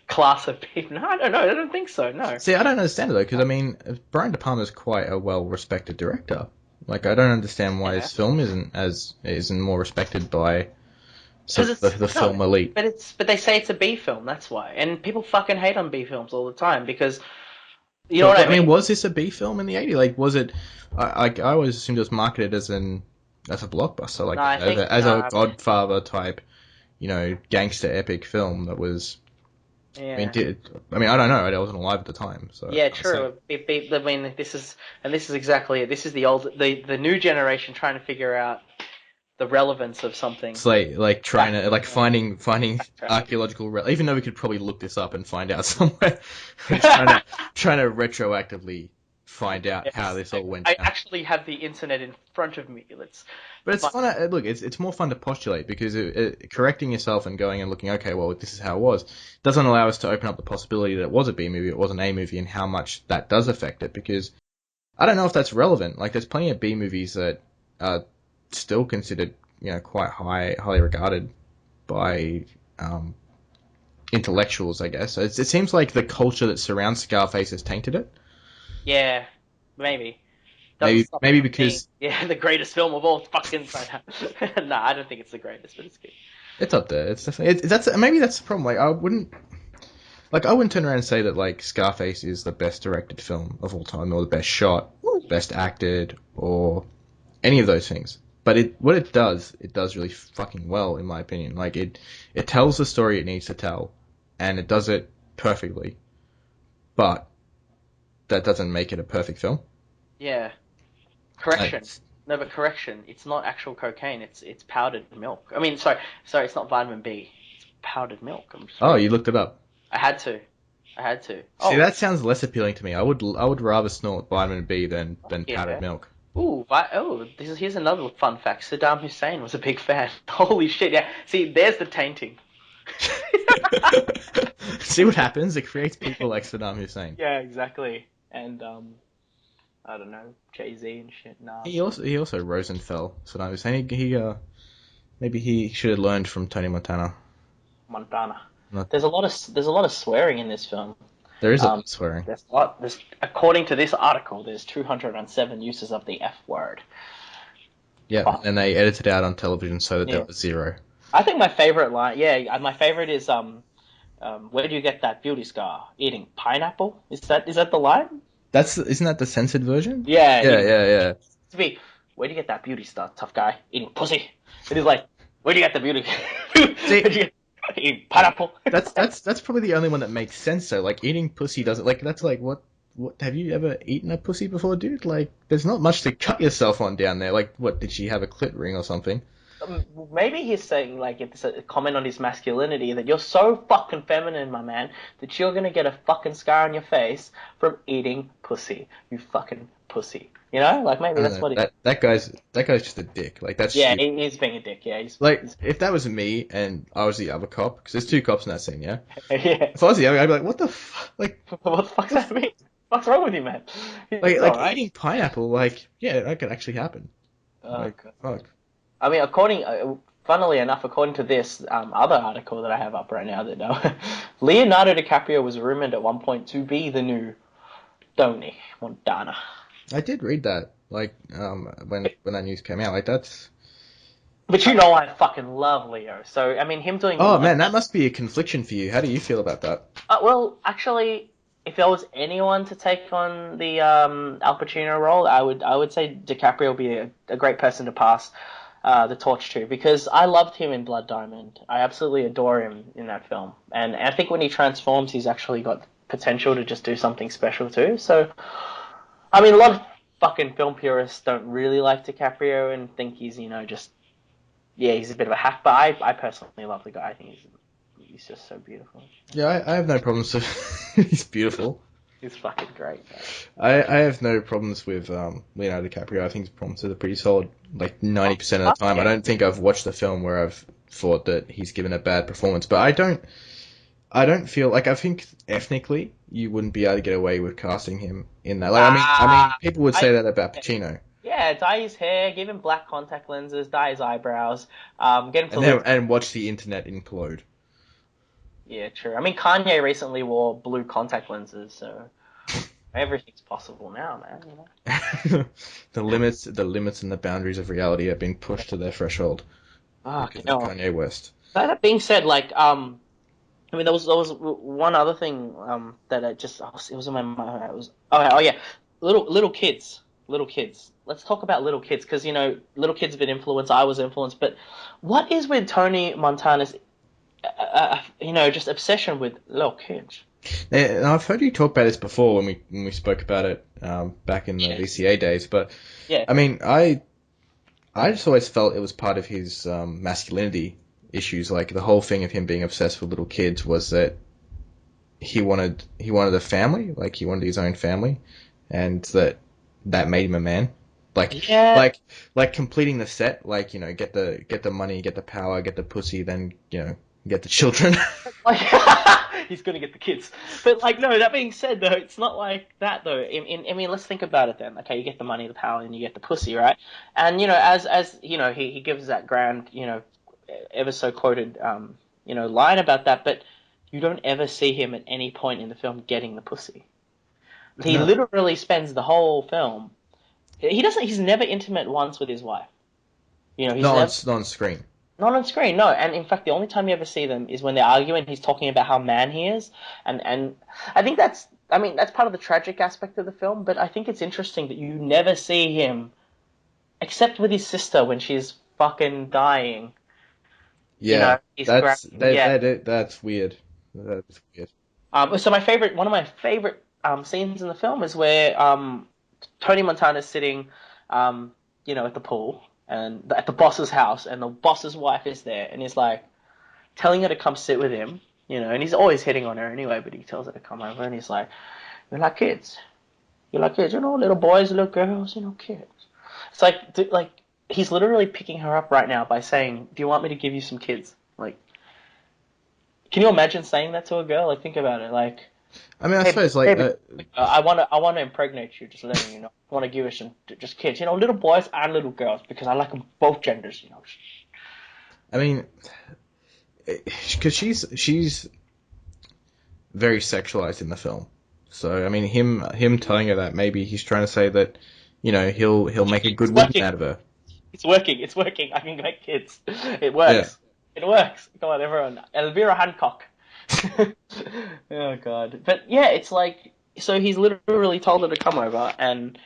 class of people. No, I don't know. I don't think so. No. See, I don't understand it though, because I mean, Brian De Palma's quite a well-respected director. Like, I don't understand why his film isn't more respected by the film elite. But they say it's a B film. That's why, and people fucking hate on B films all the time because. You know what I mean? Was this a B film in the 80s? Like, was it? I always assumed it was marketed as a blockbuster, like as a Godfather type, gangster epic film that was. Yeah. I mean, I don't know. I wasn't alive at the time, so. Yeah, true. I mean, this is exactly it. This is the new generation trying to figure out the relevance of something. It's like trying to finding archaeological even though we could probably look this up and find out somewhere. trying to retroactively find out how this all went down. I actually have the internet in front of me. But it's fun. It's more fun to postulate because correcting yourself and going and looking, okay, well, this is how it was, doesn't allow us to open up the possibility that it was a B movie, it was an A movie, and how much that does affect it. Because I don't know if that's relevant. Like, there's plenty of B movies that are still considered, quite highly regarded by intellectuals, I guess. So it seems like the culture that surrounds Scarface has tainted it. Yeah, maybe. Maybe because the greatest film of all fucking time. Nah, I don't think it's the greatest, but it's good. It's up there. It's definitely maybe that's the problem. I wouldn't turn around and say that like Scarface is the best directed film of all time, or the best shot, best acted, or any of those things. But what it does really fucking well, in my opinion. Like it tells the story it needs to tell, and it does it perfectly. But that doesn't make it a perfect film. Yeah. Correction. No, but correction. It's not actual cocaine. It's powdered milk. I mean, sorry. It's not vitamin B. It's powdered milk. You looked it up. I had to. See, that sounds less appealing to me. I would rather snort vitamin B than powdered milk. Here's another fun fact. Saddam Hussein was a big fan. Holy shit! Yeah. See, there's the tainting. See what happens? It creates people like Saddam Hussein. Yeah, exactly. And I don't know, Jay-Z and shit. Nah. He also rose and fell. Saddam Hussein. Maybe he should have learned from Tony Montana. There's a lot of swearing in this film. There is a lot of swearing. According to this article, there's 207 uses of the F word. Yeah, and they edited it out on television so that there was 0. I think my favorite line, my favorite is where do you get that beauty scar? Eating pineapple? Is that the line? Isn't that the censored version? Yeah, Yeah, eating yeah, to be. Where do you get that beauty stuff, tough guy? Eating pussy. And he's like, where do you get the beauty? yeah. Where See, do you get eating pineapple? that's probably the only one that makes sense though. Like eating pussy doesn't like that's like what have you ever eaten a pussy before, dude? Like there's not much to cut yourself on down there. Like what did she have a clit ring or something? Maybe he's saying like it's a comment on his masculinity that you're so fucking feminine, my man, that you're gonna get a fucking scar on your face from eating pussy. You fucking pussy. You know, like maybe I don't that's know. what he. That guy's just a dick. Like that's Yeah, stupid. he's being a dick. Yeah, Like he's if that was me and I was the other cop, because there's two cops in that scene, yeah. yeah. If I was the other guy, I'd be like, what the like What the fuck's that mean? What's wrong with you, man? He's like alright. eating pineapple, like yeah, that could actually happen. Oh, Like God. fuck. I mean, funnily enough, according to this other article that I have up right now, that Leonardo DiCaprio was rumored at one point to be the new Tony Montana. I did read that. Like when that news came out, like that's. But you know I fucking love Leo, so I mean him doing. Oh man, that must be a confliction for you. How do you feel about that? Well, actually, if there was anyone to take on the Al Pacino role, I would say DiCaprio would be a great person to pass the torch to, because I loved him in Blood Diamond. I absolutely adore him in that film, and I think when he transforms, he's actually got potential to just do something special too. So, I mean, a lot of fucking film purists don't really like DiCaprio and think he's just he's a bit of a hack, but I personally love the guy. I think he's just so beautiful. Yeah, I have no problems with. He's beautiful. He's fucking great. I have no problems with Leonardo DiCaprio. I think his performances are pretty solid, like 90% of the time. I don't think I've watched a film where I've thought that he's given a bad performance, but I don't feel like I think ethnically you wouldn't be able to get away with casting him in that. Like I mean, people would say that about Pacino. Yeah, dye his hair, give him black contact lenses, dye his eyebrows, get him to And look. and watch the internet implode. Yeah, true. I mean, Kanye recently wore blue contact lenses, so everything's possible now, man. The limits and the boundaries of reality have been pushed to their threshold because of Kanye West. That being said, like, I mean, there was one other thing that it was in my mind. It was yeah, little kids, little kids. Let's talk about little kids, because little kids have been influenced. I was influenced, but what is with Tony Montana's just obsession with little kids? And I've heard you talk about this before when we spoke about it back in the VCA days, but Yeah. I mean, I just always felt it was part of his masculinity issues. Like the whole thing of him being obsessed with little kids was that he wanted a family, like he wanted his own family, and that made him a man. Like Yeah. like completing the set, like get the money, get the power, get the pussy, then get the children. He's gonna get the kids. But like, no. That being said, though, it's not like that, though. I mean, let's think about it then. Okay, you get the money, the power, and you get the pussy, right? And as he gives that grand, ever so quoted, line about that. But you don't ever see him at any point in the film getting the pussy. He No. literally spends the whole film. He doesn't. He's never intimate once with his wife. He's Not on screen. not on screen, no. And in fact, the only time you ever see them is when they're arguing. He's talking about how man he is, and I think that's part of the tragic aspect of the film. But I think it's interesting that you never see him, except with his sister when she's fucking dying. Yeah, that's Yeah. that's weird. That's weird. So one of my favorite scenes in the film is where Tony Montana's sitting, at the pool and at the boss's house, and the boss's wife is there, and he's like telling her to come sit with him, and he's always hitting on her anyway, but he tells her to come over, and he's like, "You like kids? You like kids? Little boys, little girls, kids." It's like he's literally picking her up right now by saying, "Do you want me to give you some kids?" Like, can you imagine saying that to a girl? Like, think about it. Like, I mean, I hey, suppose like baby, I want to impregnate you. Just letting you know. I want to give you some just kids. Little boys and little girls, because I like them both genders. I mean, because she's very sexualized in the film. So I mean, him telling her that, maybe he's trying to say that he'll make a good woman out of her. It's working. It's working. I can make kids. It works. Yeah. It works. Come on, everyone. Elvira Hancock. Oh God. But yeah, it's like so he's literally told her to come over, and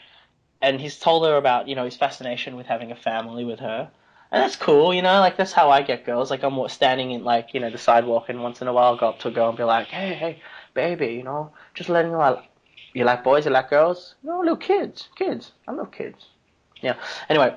he's told her about, his fascination with having a family with her. And that's cool, like that's how I get girls. Like I'm standing in like, the sidewalk, and once in a while I'll go up to a girl and be like, hey, baby, just letting you know, you like boys, you like girls? No, little kids. I love kids. Yeah. Anyway,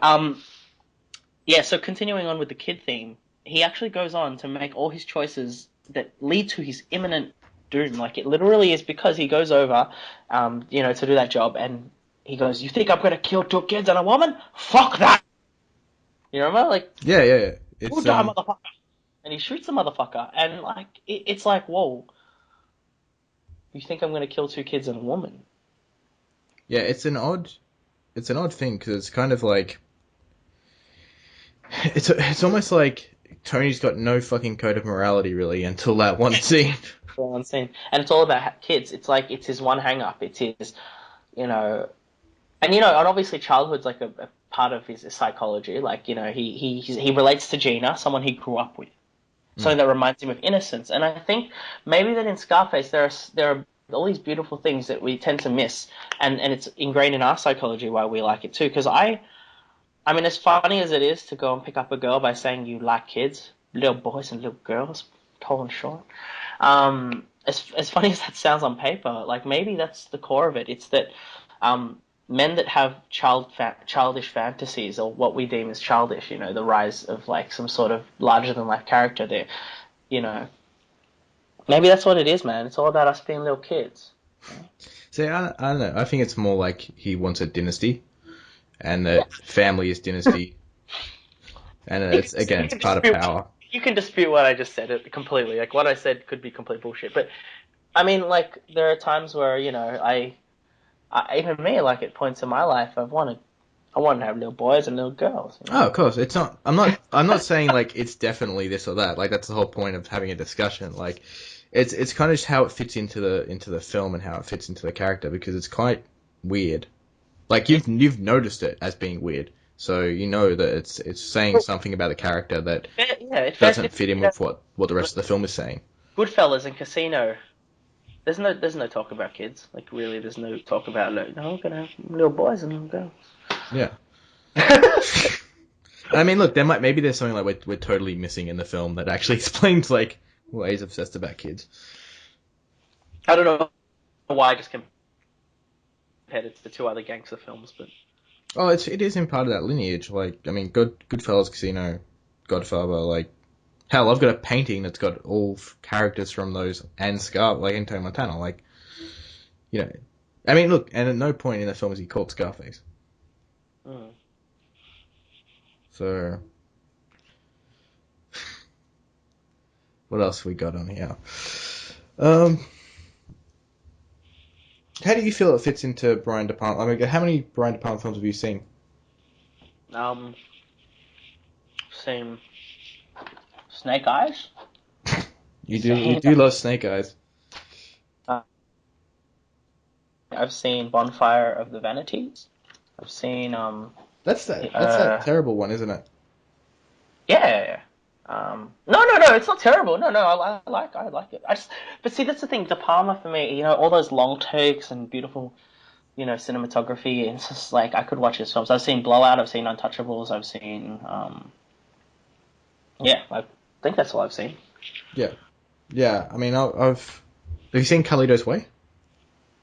yeah, so continuing on with the kid theme, he actually goes on to make all his choices that lead to his imminent doom. Like it literally is because he goes over, to do that job, and he goes, "You think I'm gonna kill two kids and a woman? Fuck that!" You remember, like, Yeah. "You It's die, motherfucker!" And he shoots the motherfucker, and like, it's like, whoa, you think I'm gonna kill two kids and a woman? yeah, it's an odd thing because it's kind of like it's almost like Tony's got no fucking code of morality really until that one scene. Well, insane. And it's all about kids. It's like it's his one hang up. It's his, you know, and obviously childhood's like a part of his psychology. Like, he relates to Gina, someone he grew up with, Mm. something that reminds him of innocence. And I think maybe that in Scarface there are all these beautiful things that we tend to miss, and it's ingrained in our psychology why we like it too. Because I mean, as funny as it is to go and pick up a girl by saying you like kids, little boys and little girls, tall and short. As funny as that sounds on paper, like maybe that's the core of it. It's that men that have childish fantasies, or what we deem as childish, the rise of like some sort of larger than life character there, you know, maybe that's what it is, man. It's all about us being little kids. See, I don't know. I think it's more like he wants a dynasty, and that family is dynasty, and it's part of power. You can dispute what I just said it completely. Like what I said could be complete bullshit, but I mean, like there are times where even me, like at points in my life, I want to have little boys and little girls. Oh, of course. It's not. I'm not saying like it's definitely this or that. Like that's the whole point of having a discussion. Like it's kind of just how it fits into the film and how it fits into the character because it's quite weird. Like you've noticed it as being weird, so you know that it's saying something about the character that Yeah, doesn't fit in with what the rest of the film is saying. Goodfellas and Casino. There's no talk about kids. Like really, there's no talk about like, no, we're gonna have little boys and little girls. Yeah. I mean, look, maybe there's something like we're totally missing in the film that actually explains like why he's obsessed about kids. I don't know why I just compared it to the two other gangster films, but Oh, it is in part of that lineage. Like, I mean, Goodfellas, Casino, Godfather. Like, hell, I've got a painting that's got all characters from those and like in Tony Montana. Like, I mean, look, and at no point in the film is he called Scarface. mm. So, what else we got on here? How do you feel it fits into Brian De Palma? I mean, how many Brian De Palma films have you seen? Same Snake Eyes. You do love Snake Eyes. Uh, I've seen Bonfire of the Vanities. I've seen That's that terrible one, isn't it? yeah. No, it's not terrible. No, I like it. But see, that's the thing. De Palma for me, all those long takes and beautiful, cinematography. It's just like I could watch his films. I've seen Blowout. I've seen Untouchables. I've seen, yeah, I think that's all I've seen. Yeah. I mean, have you seen Carlito's Way?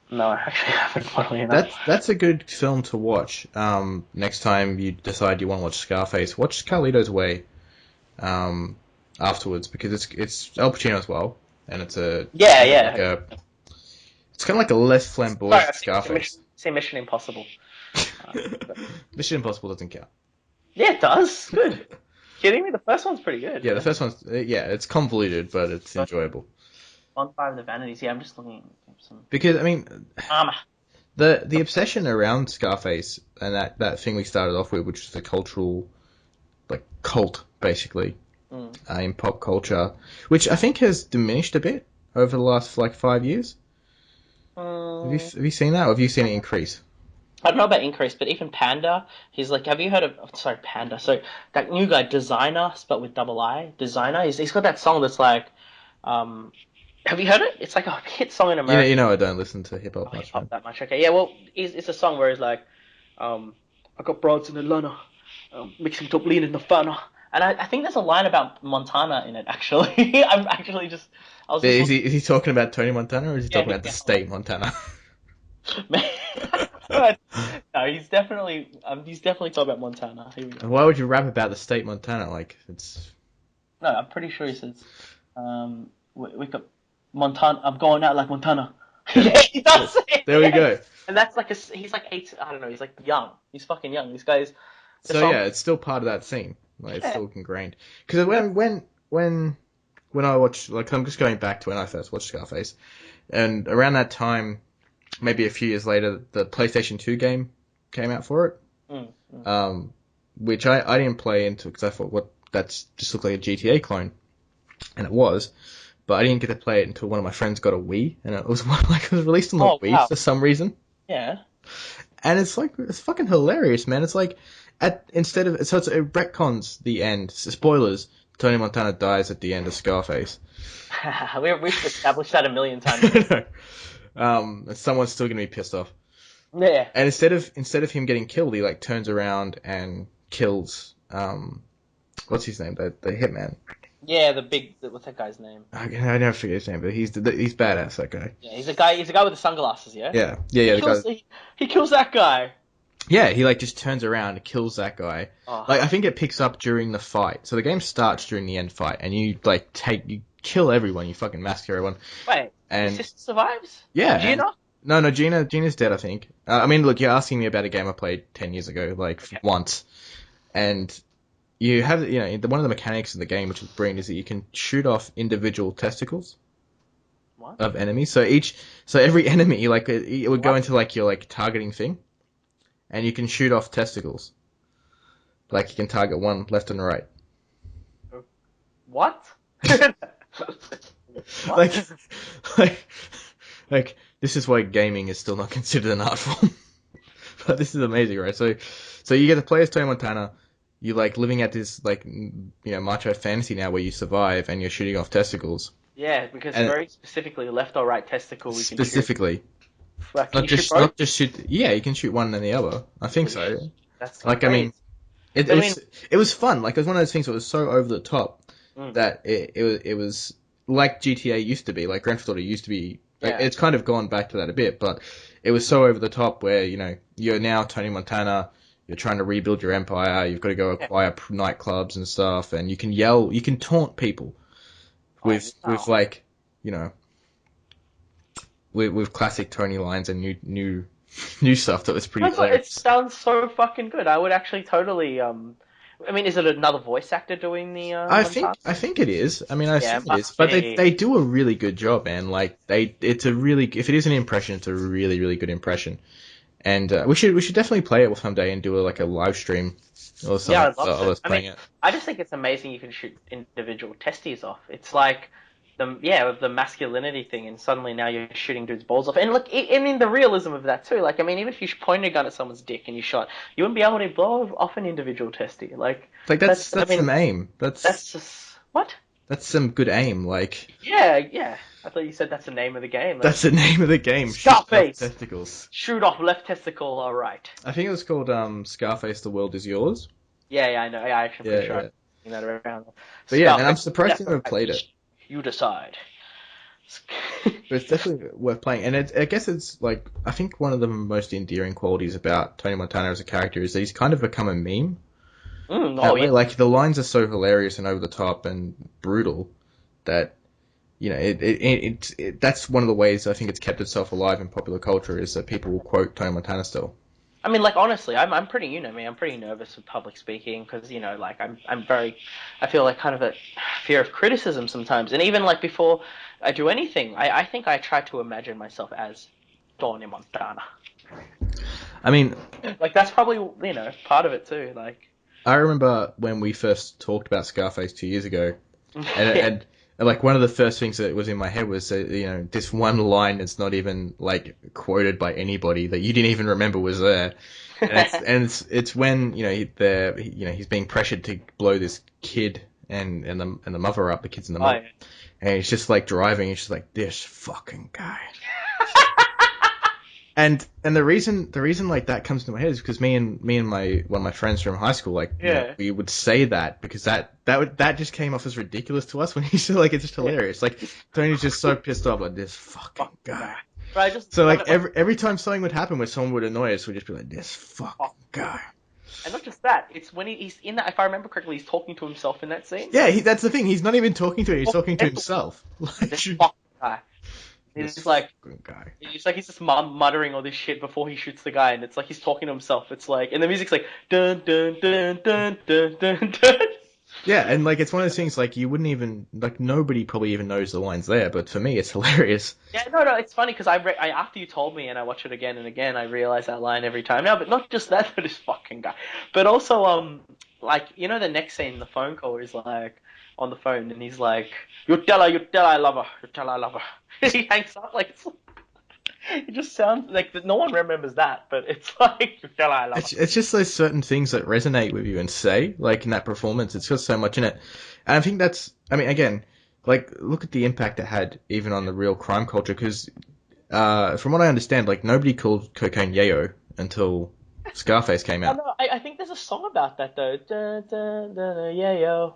No, I actually haven't. Funnily enough. That's a good film to watch. Next time you decide you want to watch Scarface, watch Carlito's Way. Afterwards because it's Al Pacino as well, and it's a yeah. It's kind of like a less flamboyant Scarface. See Mission Impossible. Mission Impossible doesn't count. Yeah, it does. Good. Kidding me? The first one's pretty good. Yeah, the first one's it's convoluted, but it's enjoyable. Bonfire of the Vanities. Yeah, I'm just looking at some. Because I mean, the obsession around Scarface and that thing we started off with, which is the cultural like cult basically in pop culture, which I think has diminished a bit over the last like 5 years. Have you seen that, or have you seen it increase? I don't know about increase, but even Panda, he's like, have you heard of? Sorry, Panda. So that new guy, Designer, spelled with double I, Designer. He's got that song that's like, Have you heard it? It's like a hit song in You know, America. I don't listen to hip hop Oh, hip much, hop man. that much. Okay, yeah. Well, it's a song where it's like, I got broads in Atlanta, mixing up lean in the fana. And I think there's a line about Montana in it. Actually, I was just looking. Is he talking about Tony Montana or is he Yeah, talking about the yeah. state Montana? No, he's definitely talking about Montana. Here we go. Why would you rap about the state Montana? Like it's No, I'm pretty sure he says, wake up, Montana. I'm going out like Montana. Yeah, he does say it. there we go. And that's like he's like eight. I don't know. He's like young. He's fucking young. This guy's. The So song. yeah, it's still part of that scene. Like it's Yeah. still ingrained. Because when I watched, like I'm just going back to when I first watched Scarface, and around that time, maybe a few years later, the PlayStation 2 game came out for it. Which I didn't play into because I thought that's just looked like a GTA clone, and it was. But I didn't get to play it until one of my friends got a Wii, and it was it was released on the Oh Wii wow. for some reason. Yeah. And it's fucking hilarious, man. It's like it retcons the end. Spoilers: Tony Montana dies at the end of Scarface. We've established that a million times. And someone's still gonna be pissed off. Yeah. And instead of him getting killed, he like turns around and kills what's his name? The hitman. Yeah. What's that guy's name? I never forget his name, but he's badass. That guy. Yeah. He's a guy. He's a guy with the sunglasses. Yeah. Yeah. He kills that guy. Yeah, he like just turns around and kills that guy. Oh. Like I think it picks up during the fight. So the game starts during the end fight, and you you kill everyone, you fucking massacre everyone. Wait. And His sister survives. yeah, Gina. no, Gina's dead, I think. I mean, look, you're asking me about a game I played 10 years ago, once, and you have one of the mechanics in the game, which is brilliant, is that you can shoot off individual testicles. What? Of enemies. So every enemy, like it would go into like your like targeting thing. And you can shoot off testicles. Like you can target one left and right. What? Like, like this is why gaming is still not considered an art form. But this is amazing, right? So you get to play as Tony Montana. You're like living at this like macho fantasy now where you survive and you're shooting off testicles. Yeah, because And very specifically, left or right testicle. We can specifically. Shoot. Not just shoot. Yeah, you can shoot one and the other. I think so. That's like great. I mean, it was fun. Like it was one of those things that was so over the top that it was like GTA used to be, like Grand Theft Auto used to be. Like, it's kind of gone back to that a bit, but it was so over the top where you're now Tony Montana. You're trying to rebuild your empire. You've got to go acquire nightclubs and stuff, and you can yell, you can taunt people with like with classic Tony lines and new stuff that was pretty hilarious. It sounds so fucking good. I would actually totally. I mean, is it another voice actor doing the? I think it is. I mean, I assume it is. But they do a really good job, man. Like if it is an impression, it's a really really good impression. And we should definitely play it someday and do a live stream or something. Yeah, I'd love to. Us playing it. I just think it's amazing you can shoot individual testes off. It's like the masculinity thing, and suddenly now you're shooting dudes' balls off. And look, I mean the realism of that too. Like, I mean, even if you pointed a gun at someone's dick and you shot, you wouldn't be able to blow off an individual testy. Like that's some aim. That's just what? That's some good aim. Like yeah. I thought you said that's the name of the game. That's the name of the game. Scarface. Shoot off testicles. Shoot off left testicle. All right. I think it was called Scarface. The World Is Yours. Yeah, I know. Yeah, I actually pretty sure I've seen that around. But yeah, and I'm surprised you haven't played it. You decide. But it's definitely worth playing, and I guess it's like I think one of the most endearing qualities about Tony Montana as a character is that he's kind of become a meme. Yeah. Like the lines are so hilarious and over the top and brutal that that's one of the ways I think it's kept itself alive in popular culture is that people will quote Tony Montana still. I mean, like honestly, I'm pretty, I'm pretty nervous with public speaking because like I feel like kind of a fear of criticism sometimes, and even like before I do anything, I think I try to imagine myself as Tony Montana. I mean, like that's probably part of it too. Like I remember when we first talked about Scarface 2 years ago, and like one of the first things that was in my head was this one line that's not even like quoted by anybody that you didn't even remember was there, and it's when he's being pressured to blow this kid and the mother up, the kids and the mother. and he's just like driving. He's just like, this fucking guy. And the reason like that comes to my head is because me and one of my friends from high school, like, you know, we would say that because that just came off as ridiculous to us when he's like, it's just hilarious. Like, Tony's just so pissed off, like, this fucking guy. Right, So like every time something would happen where someone would annoy us, we'd just be like, this fucking guy. And not just that, it's when he's in that, if I remember correctly, he's talking to himself in that scene. Yeah, that's the thing. He's not even talking to it. He's talking to himself. Like, this fucking guy. He's like, he's just muttering all this shit before he shoots the guy, and it's like he's talking to himself. It's like, and the music's like dun dun dun dun dun dun dun. Yeah, and like it's one of those things like you wouldn't even like nobody probably even knows the lines there, but for me it's hilarious. Yeah, no, it's funny because I after you told me and I watch it again and again, I realize that line every time now. But not just that, this fucking guy, but also like you know the next scene, the phone call is like on the phone and he's like, you tell her I love her, you tell her I love her. He hangs up like it just sounds like no one remembers that, but it's like you tell her I love her. It's just those certain things that resonate with you and say like in that performance. It's got so much in it, and I think that's. I mean, again, like look at the impact it had even on the real crime culture because from what I understand, like nobody called cocaine yayo until Scarface came out. No, I think there's a song about that though. Da, da, da, da, yayo.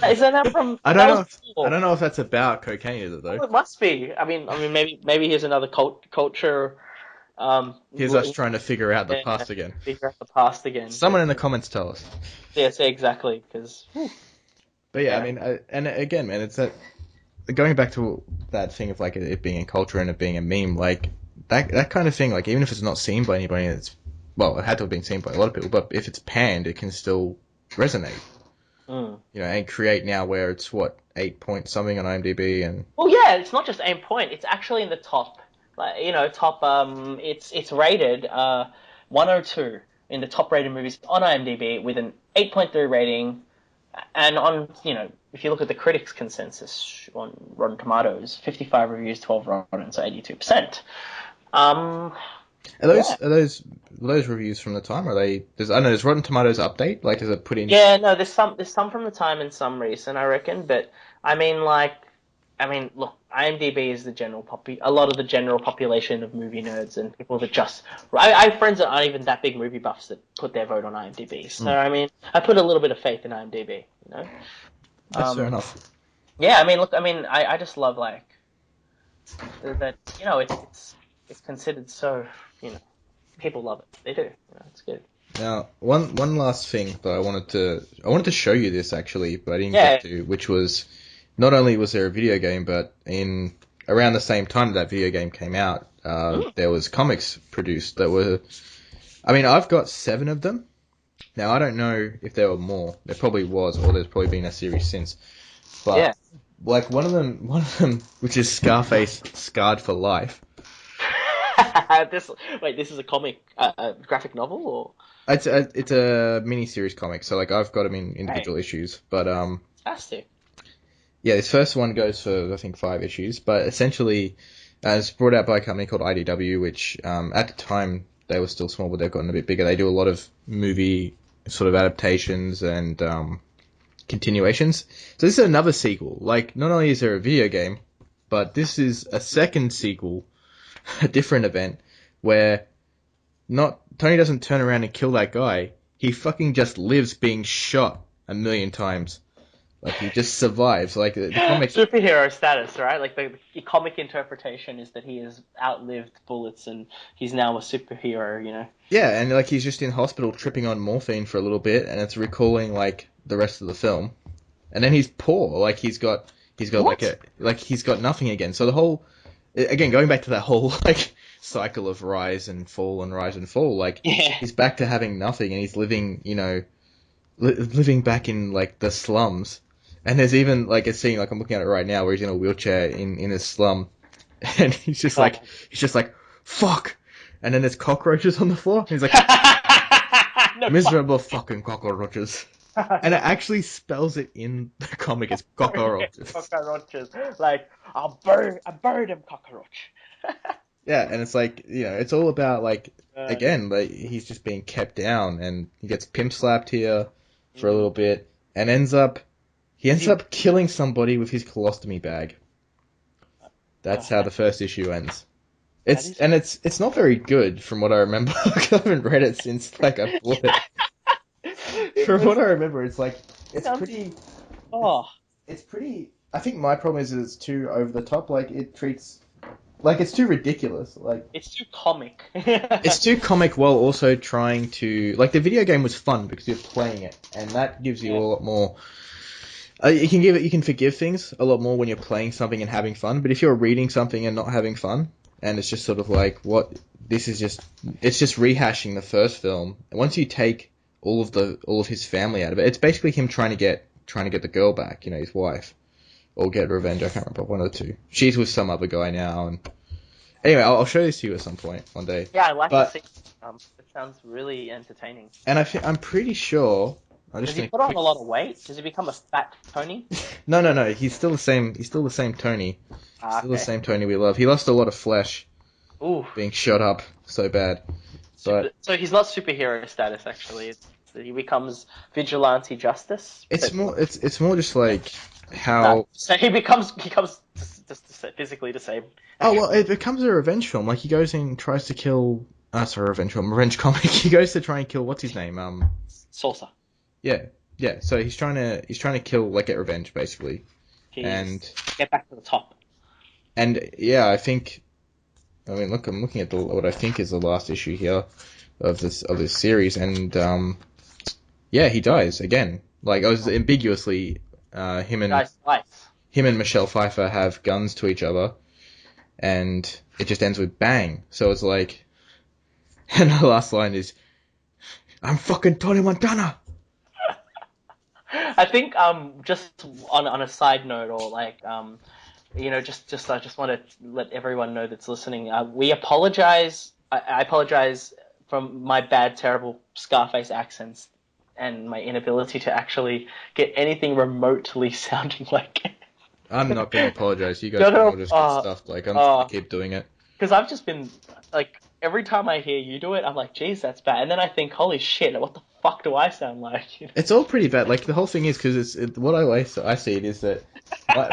Isn't that from? I don't know if that's about cocaine, is it though? Oh, it must be. I mean, maybe here's another culture. Here's us trying to figure out the past again. Figure out the past again. Someone in the comments tell us. Yes, exactly. But yeah, I mean, and again, man, it's that going back to that thing of like it being a culture and it being a meme, like that kind of thing. Like even if it's not seen by anybody, it had to have been seen by a lot of people. But if it's panned, it can still resonate. You know, and create now where it's 8 point something on IMDb and. Well, yeah, it's not just 8 point. It's actually in the top. Like top. It's rated 102 in the top rated movies on IMDb with an 8.3 rating, and on if you look at the critics' consensus on Rotten Tomatoes, 55 reviews, 12 rotten, so 82%. Are those reviews from the time? Are they? Does Rotten Tomatoes update? Like, does it put in? Yeah, no. There's some from the time and some recent, I reckon. But I mean, look, IMDb is a lot of the general population of movie nerds and people that just. I have friends that aren't even that big movie buffs that put their vote on IMDb. So I mean, I put a little bit of faith in IMDb. That's fair enough. Yeah, I mean, look, I just love like that. It's considered so. People love it. They do. It's good. Now, one last thing that I wanted to show you this actually, but I didn't get to, which was not only was there a video game, but in around the same time that video game came out, there was comics produced that were. I mean, I've got 7 of them. Now I don't know if there were more. There probably was, or there's probably been a series since. But like one of them, which is Scarface, Scarred for Life. This is a comic, a graphic novel, or it's a mini-series comic. So like I've got them in individual issues, but fantastic. Yeah, this first one goes for I think 5 issues, but essentially it's brought out by a company called IDW, which at the time they were still small, but they've gotten a bit bigger. They do a lot of movie sort of adaptations and continuations. So this is another sequel. Like not only is there a video game, but this is a second sequel. A different event where Tony doesn't turn around and kill that guy. He fucking just lives being shot a million times. Like he just survives. Like the comic superhero status, right? Like the comic interpretation is that he has outlived bullets and he's now a superhero. Yeah, and like he's just in hospital tripping on morphine for a little bit, and it's recalling like the rest of the film. And then he's poor. Like he's got what? He's got nothing again. So the whole. Again, going back to that whole like cycle of rise and fall and rise and fall, like he's back to having nothing and he's living, living back in like the slums. And there's even like a scene, like I'm looking at it right now, where he's in a wheelchair in a slum, and he's just like fuck, and then there's cockroaches on the floor. And he's like miserable fucking cockroaches. And it actually spells it in the comic as cockroaches. Cockroaches. Like, I buried him, cockroach. Yeah, and it's like, it's all about, like, again, like, he's just being kept down, and he gets pimp slapped here for a little bit, and ends up, He ends up killing somebody with his colostomy bag. That's how the first issue ends. It's not very good from what I remember. I haven't read it since like I bought it. From what I remember, it's like it's pretty. Oh, it's pretty. I think my problem is it's too over the top. Like it treats, like it's too ridiculous. Like it's too comic. it's too comic while also trying to like the video game was fun because you're playing it, and that gives you a lot more. You can forgive things a lot more when you're playing something and having fun. But if you're reading something and not having fun, and it's just sort of like it's just rehashing the first film. And once you take all of his family out of it, it's basically him trying to get the girl back, his wife, or get revenge. I can't remember, one of the two. She's with some other guy now, and anyway, I'll show this to you at some point one day. Yeah, I like to see. It sounds really entertaining. And I'm pretty sure. Does he put on a lot of weight? Does he become a fat Tony? No. He's still the same. He's still the same Tony. Still the same Tony we love. He lost a lot of flesh. Ooh. Being shot up so bad. So he's not superhero status actually. He becomes vigilante justice. It's more just like how. So he becomes just physically disabled. Oh well, it becomes a revenge film. Like he goes in and tries to kill. Sorry, revenge film, revenge comic. He goes to try and kill what's his name? Salsa. Yeah. So he's trying to kill, like, get revenge basically, and get back to the top. And yeah, I mean, look, I'm looking at what I think is the last issue here of this series, and he dies again. Like, I was ambiguously, him and Michelle Pfeiffer have guns to each other, and it just ends with bang. So it's like, and the last line is, "I'm fucking Tony Montana." I think just on a side note, or like I just want to let everyone know that's listening. We apologize. I apologize from my bad, terrible Scarface accents and my inability to actually get anything remotely sounding like it. I'm not going to apologize. You guys will just get stuffed. Like, I'm just going to keep doing it. Because I've just been, like, every time I hear you do it, I'm like, geez, that's bad. And then I think, holy shit, what the fuck do I sound like? It's all pretty bad. Like, the whole thing is, because what I see it is that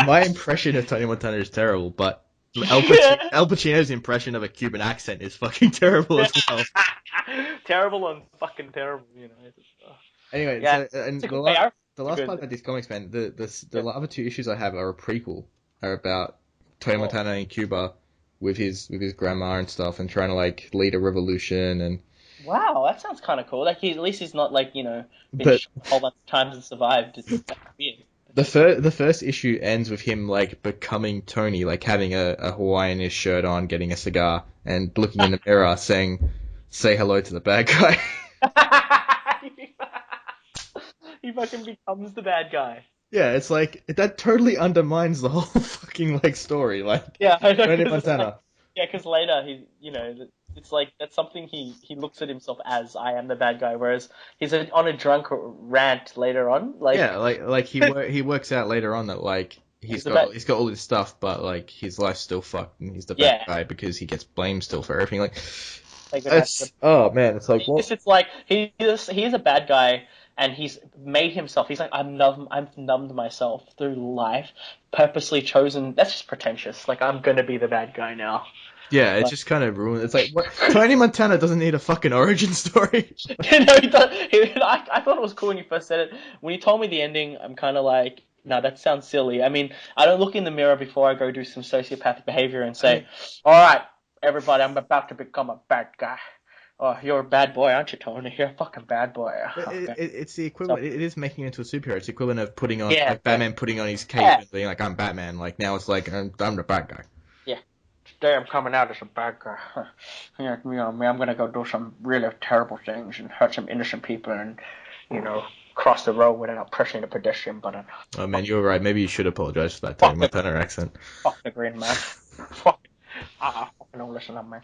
my impression of Tony Montana is terrible, but Al Pacino's impression of a Cuban accent is fucking terrible as well. Terrible and fucking terrible, Anyway, yeah, so, and the last part about these comics, man, the other two issues I have are a prequel, are about Tony Montana in Cuba with his grandma and stuff, and trying to, like, lead a revolution. And wow, that sounds kind of cool. Like, at least he's not, like, been shot a whole bunch of times and survived. It's weird. The first issue ends with him, like, becoming Tony, like having a Hawaiian-ish shirt on, getting a cigar, and looking in the mirror, saying, "Say hello to the bad guy." He fucking becomes the bad guy. Yeah, it's like, that totally undermines the whole fucking, like, story. Like, yeah, I know, Tony Montana. Yeah, because later it's like that's something he looks at himself as, I am the bad guy, whereas he's on a drunk rant later on. Like, yeah, like he works out later on that, like, he's got all this stuff, but, like, his life's still fucked, and he's the bad guy because he gets blamed still for everything. Like, oh man, it's like, what? It's like he's a bad guy. And he's made himself. He's like, I've numbed myself through life, purposely chosen. That's just pretentious. Like, I'm gonna be the bad guy now. Yeah, it's just kind of ruined. It's like, what? Tony Montana doesn't need a fucking origin story. No, he does. I thought it was cool when you first said it. When you told me the ending, I'm kind of like, no, that sounds silly. I mean, I don't look in the mirror before I go do some sociopathic behavior and say, all right, everybody, I'm about to become a bad guy. Oh, you're a bad boy, aren't you, Tony? You're a fucking bad boy. It's the equivalent. It is making it into a superhero. It's the equivalent of putting on, like, Batman putting on his cape and being like, I'm Batman. Like, now it's like, I'm the bad guy. Yeah. Today I'm coming out as a bad guy. I'm gonna go do some really terrible things and hurt some innocent people and, cross the road without pressing a pedestrian button. Oh man, you were right. Maybe you should apologize for that Tony Montana accent. Fuck the green man. Fuck. Fucking don't listen up, man.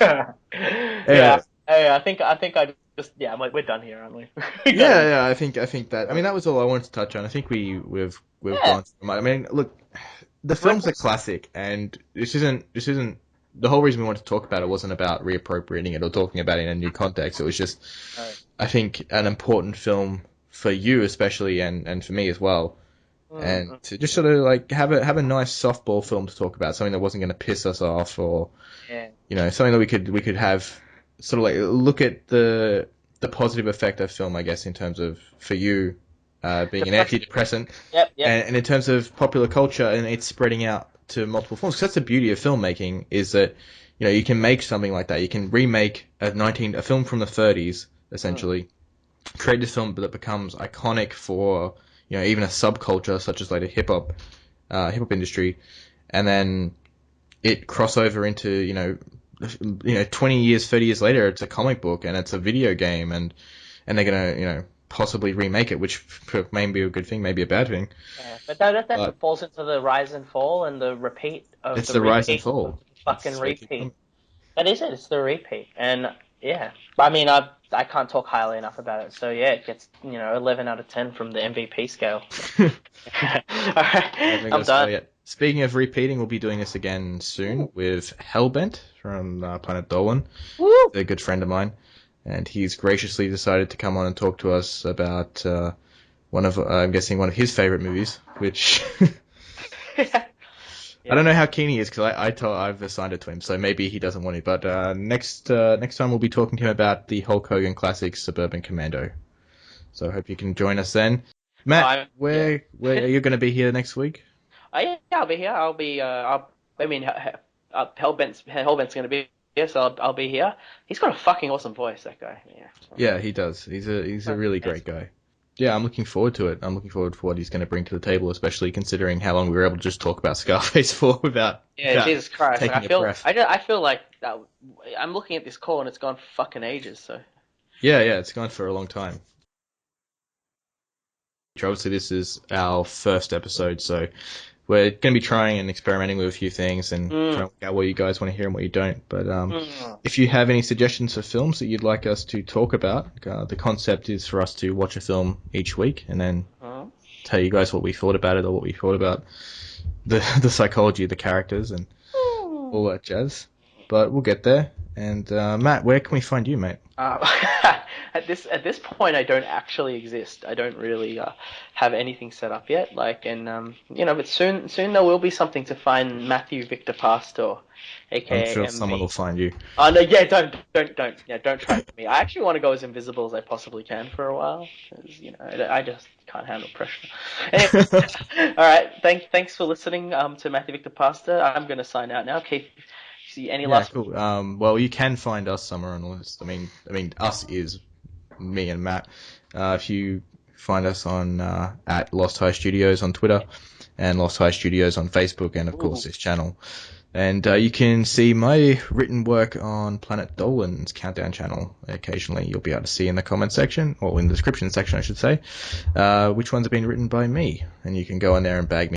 Yeah. Hey, I think I just we're done here, aren't we? Yeah. I think that. I mean, that was all I wanted to touch on. I think we've gone through. I mean, look, the film's a classic, and this isn't the whole reason we wanted to talk about it wasn't about reappropriating it or talking about it in a new context. It was just, I think, an important film for you especially, and for me as well. and to just sort of like have a nice softball film to talk about, something that wasn't going to piss us off, or something that we could have sort of like look at the positive effect of film, I guess, in terms of for you being an antidepressant, and in terms of popular culture and it's spreading out to multiple forms. Because that's the beauty of filmmaking, is that you can make something like that. You can remake a film from the 30s essentially, create this film that becomes iconic for even a subculture such as like the hip hop industry, and then it cross over into 20 years, 30 years later, it's a comic book and it's a video game, and they're gonna possibly remake it, which may be a good thing, maybe a bad thing. Yeah, but that falls into the rise and fall and the repeat of it's the rise and fall. Fucking repeat. That is it. It's the repeat, and yeah. I mean, I can't talk highly enough about it. So yeah, it gets 11 out of 10 from the MVP scale. All right, I'm done. Speaking of repeating, we'll be doing this again soon with Hellbent from Planet Dolan. They're a good friend of mine, and he's graciously decided to come on and talk to us about I'm guessing one of his favorite movies, which I don't know how keen he is, because I've assigned it to him, so maybe he doesn't want it. But next time we'll be talking to him about the Hulk Hogan classic Suburban Commando. So I hope you can join us then. Matt, where are you going to be here next week? Yeah, I'll be here. Hellbent's going to be here, so I'll be here. He's got a fucking awesome voice, that guy. Yeah, he does. He's a really great guy. Yeah, I'm looking forward to it. I'm looking forward to what he's going to bring to the table, especially considering how long we were able to just talk about Scarface for without Jesus Christ. taking a breath. I feel like I'm looking at this call and it's gone fucking ages. So yeah, it's gone for a long time. Obviously, this is our first episode, so we're going to be trying and experimenting with a few things and trying to work out what you guys want to hear and what you don't. But if you have any suggestions for films that you'd like us to talk about, the concept is for us to watch a film each week and then tell you guys what we thought about it, or what we thought about the psychology of the characters and all that jazz. But we'll get there. And Matt, where can we find you, mate? At this point, I don't actually exist. I don't really have anything set up yet. But soon there will be something to find Matthew Victor Pastor, aka I'm sure MV. someone will find you. Oh no, yeah, don't try for me. I actually want to go as invisible as I possibly can for a while, because I just can't handle pressure. Anyway, all right, thanks for listening to Matthew Victor Pastor. I'm gonna sign out now. Keith, see any last? Cool. Well, you can find us somewhere on the list. I mean, us is me and Matt. If you find us on at Lost High Studios on Twitter and Lost High Studios on Facebook, and of course this channel. And you can see my written work on Planet Dolan's Countdown channel. Occasionally you'll be able to see in the comment section, or in the description section I should say, which ones have been written by me. And you can go in there and bag me